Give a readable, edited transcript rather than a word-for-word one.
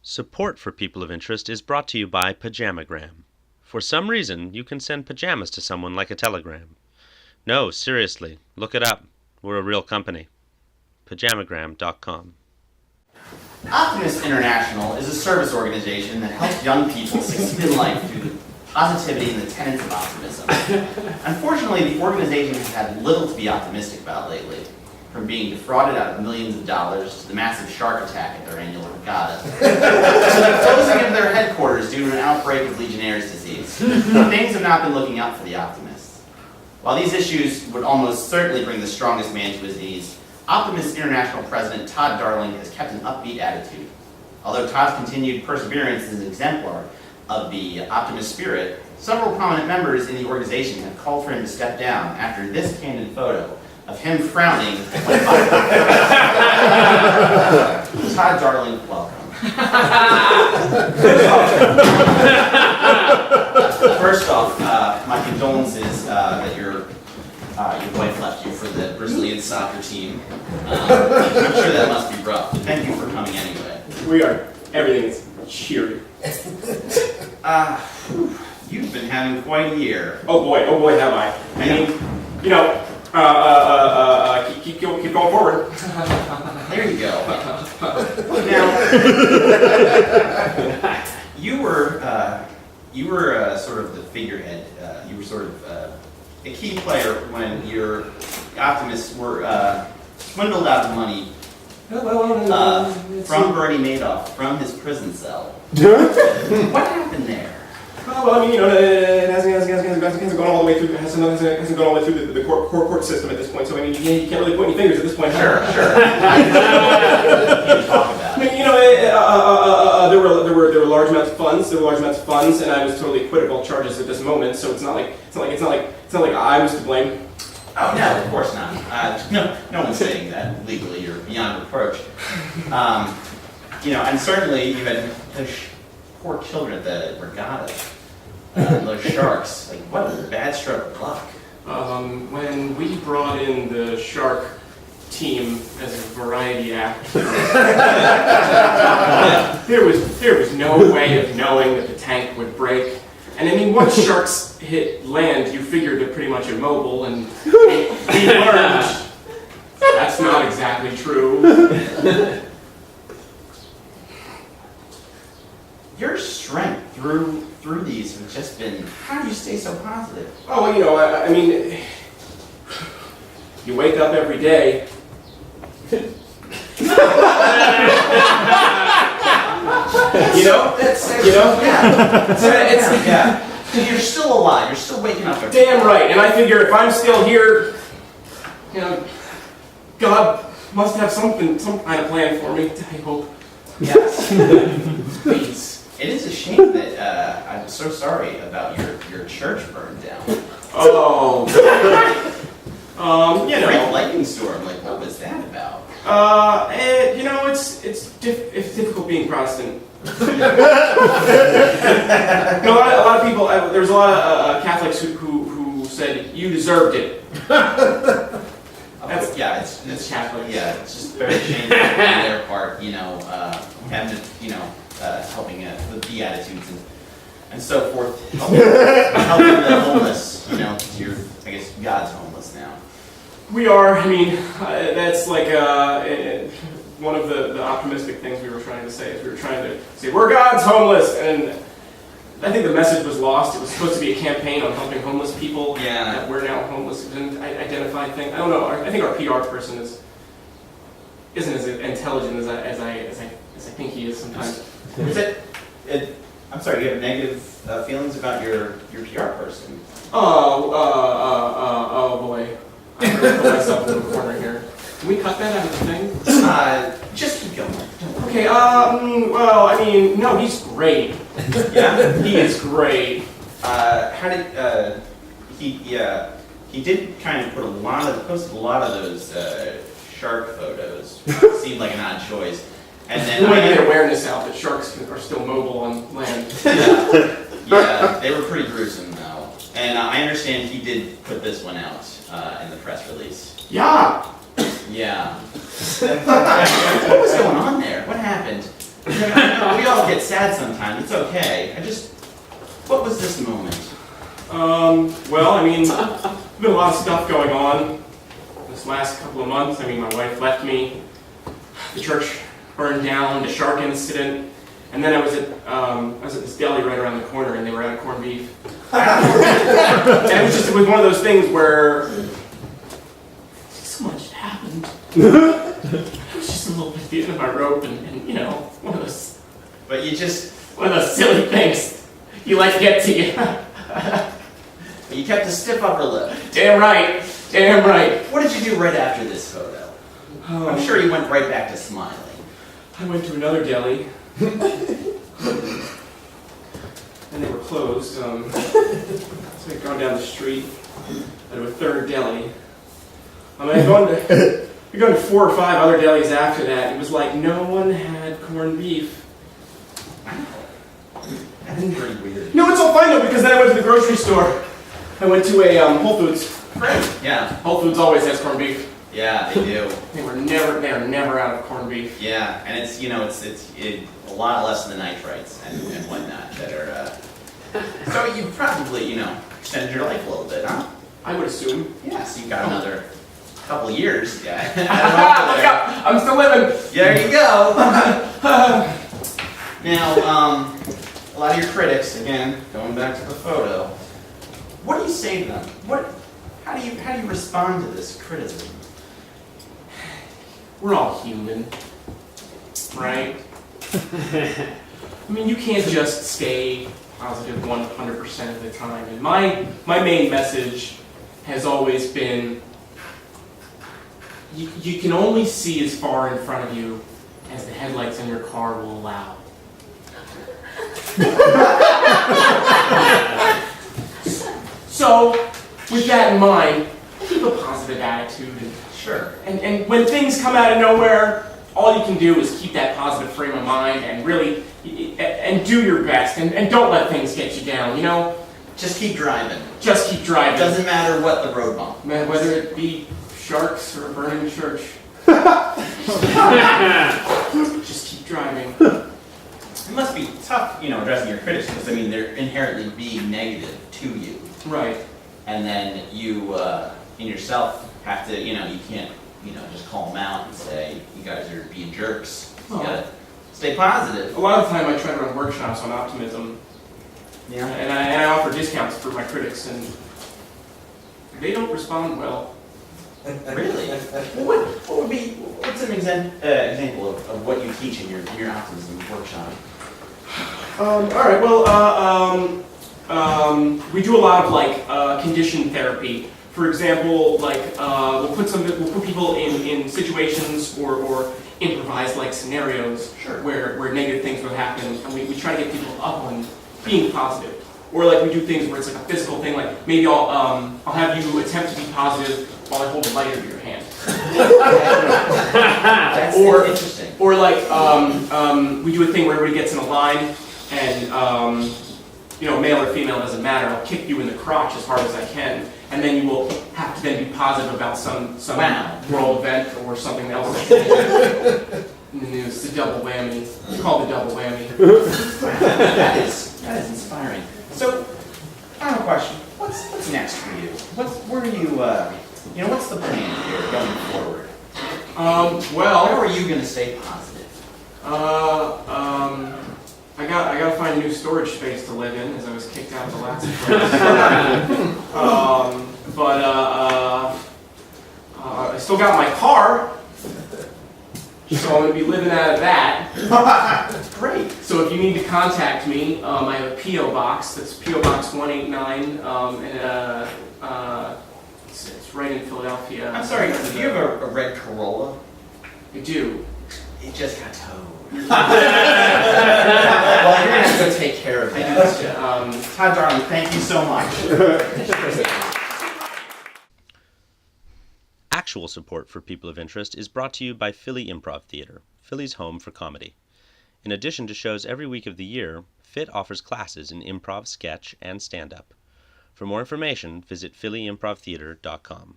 Support for People of Interest is brought to you by Pajamagram. For some reason, you can send pajamas to someone like a telegram. No, seriously, look it up. We're a real company. Pajamagram.com. Optimist International is a service organization that helps young people succeed in life through the positivity and the tenets of optimism. Unfortunately, the organization has had little to be optimistic about lately, from being defrauded out of millions of dollars to the massive shark attack at their annual regatta, to the closing of their headquarters due to an outbreak of Legionnaire's disease. Things have not been looking up for the optimists. While these issues would almost certainly bring the strongest man to his knees, Optimist International President Todd Darling has kept an upbeat attitude. Although Todd's continued perseverance is an exemplar of the optimist spirit, several prominent members in the organization have called for him to step down after this candid photo of him frowning when Todd Darling, welcome. First off, my condolences that your wife left you for the Brazilian soccer team. I'm sure that must be rough, but thank you for coming anyway. We are. Everything is cheery. You've been having quite a year. Oh boy, have I. I mean, you know, keep going forward. There you go. Now, you were sort of the figurehead. You were sort of a key player when your optimists were swindled out of money from Bernie Madoff from his prison cell. What happened there? Well, I mean, you know, it hasn't gone all the way through. Hasn't gone all the way through the court system at this point. So I mean, you can't really point any fingers at this point. Sure. I can't talk about I it. mean, you know, there were large amounts of funds. And I was totally acquitted of all charges at this moment. So it's not like I was to blame. Oh no, of course not. No one's saying that legally. You're beyond reproach. You know, and certainly you had those poor children at the regatta. Those sharks. Like, what a bad stroke of luck. When we brought in the shark team as a variety act, there was no way of knowing that the tank would break. And I mean, once sharks hit land, you figure they're pretty much immobile, and we learned that's not exactly true. Your strength through these has just been, how do you stay so positive? Oh, well, you know, I mean, you wake up every day. Yeah. You're still alive. You're still waking up. Damn right. And I figure if I'm still here, you know, God must have some kind of plan for me. I hope. Yes. Please. It is a shame that I'm so sorry about your church burned down. Oh. You know, Great lightning storm. Like, what was that about? You know, it's difficult being Protestant. You know, a lot of people. There was a lot of Catholics who said you deserved it. It's Catholic. Yeah, it's just very shameful on their part. You know, having to, you know, helping the Beatitudes and so forth, helping the homeless. You know, I guess God's homeless now. We are. I mean, that's like one of the optimistic things we were trying to say. Is we were trying to say we're God's homeless, and I think the message was lost. It was supposed to be a campaign on helping homeless people. Yeah. That we're now homeless. It was an identified thing. I don't know. I think our PR person isn't as intelligent as I think he is sometimes. I'm sorry. You have negative feelings about your PR person. Oh boy. I'm going to put myself in the corner here. Can we cut that out of the thing? Just keep going. Okay, well, I mean, no, he's great. Yeah? He is great. How did, he did kind of posted a lot of those shark photos. Seemed like an odd choice. And then we want to get awareness out that sharks are still mobile on land. Yeah, they were pretty gruesome though. And I understand he did put this one out in the press release. Yeah. Yeah. What was going on there? What happened? We all get sad sometimes. It's okay. What was this moment? Well, I mean, there's been a lot of stuff going on this last couple of months. I mean, my wife left me, the church burned down, the shark incident, and then I was at this deli right around the corner, and they were out of corned beef. And it was one of those things where so much happened. I was just a little bit at the end of my rope, and one of those. But you just. One of those silly things you let get to you. You kept a stiff upper lip. Damn right. Damn right. What did you do right after this photo? I'm sure you went right back to smiling. I went to another deli. And they were closed. So I'd gone down the street to a third deli. I'd gone to 4 or 5 other delis after that. It was like no one had corned beef. That's pretty weird. No, it's all fine though, because then I went to the grocery store. I went to a Whole Foods. Right. Yeah. Whole Foods always has corned beef. Yeah, they do. They are never out of corned beef. Yeah, and it's a lot less than the nitrites and whatnot that are. So you probably extended your life a little bit, huh? I would assume. Yeah, so you've got another couple of years. Yeah. Look out! I'm still living. There you go. Now, a lot of your critics, again, going back to the photo, what do you say to them? How do you respond to this criticism? We're all human, right? I mean, you can't just stay positive 100% of the time. And my main message has always been, you can only see as far in front of you as the headlights in your car will allow. So, with that in mind, keep a positive attitude. Sure. And when things come out of nowhere, all you can do is keep that positive frame of mind and really, and do your best. And don't let things get you down, Just keep driving. Just keep driving. Doesn't matter what the road bump. Whether it be sharks or burning the church. Just keep driving. It must be tough, addressing your critics, because, they're inherently being negative to you. Right. And then you, in yourself, have to, you can't, just call them out and say, you guys are being jerks. You gotta stay positive. A lot of the time I try to run workshops on optimism. Yeah. And I offer discounts for my critics, and they don't respond well. Really? What's an example of what you teach in your optimism workshop? All right. Well, we do a lot of condition therapy. For example, we'll put people in situations or improvise scenarios. Sure. where negative things will happen, and we try to get people up on being positive. Or we do things where it's a physical thing, maybe I'll have you attempt to be positive while I hold a lighter to your hand. That's interesting. Or we do a thing where everybody gets in a line, and male or female doesn't matter. I'll kick you in the crotch as hard as I can, and then you will have to then be positive about some world event or something else. In the news, it's a double whammy. It's called the double whammy. That is inspiring. So, final question: What's next for you? What's the plan here going forward? Well, how are you going to stay positive? I gotta find a new storage space to live in, as I was kicked out of the last place. I still got my car, so I'm gonna be living out of that. Great. So if you need to contact me, I have a P.O. box. That's P.O. Box 189, it's right in Philadelphia. I'm sorry, do you have a red Corolla? I do. It just got towed. Well, you're going to have to go take care of that. Todd Darling, thank you so much. Actual support for People of Interest is brought to you by Philly Improv Theater, Philly's home for comedy. In addition to shows every week of the year, PHIT offers classes in improv, sketch, and stand-up. For more information, visit phillyimprovtheater.com.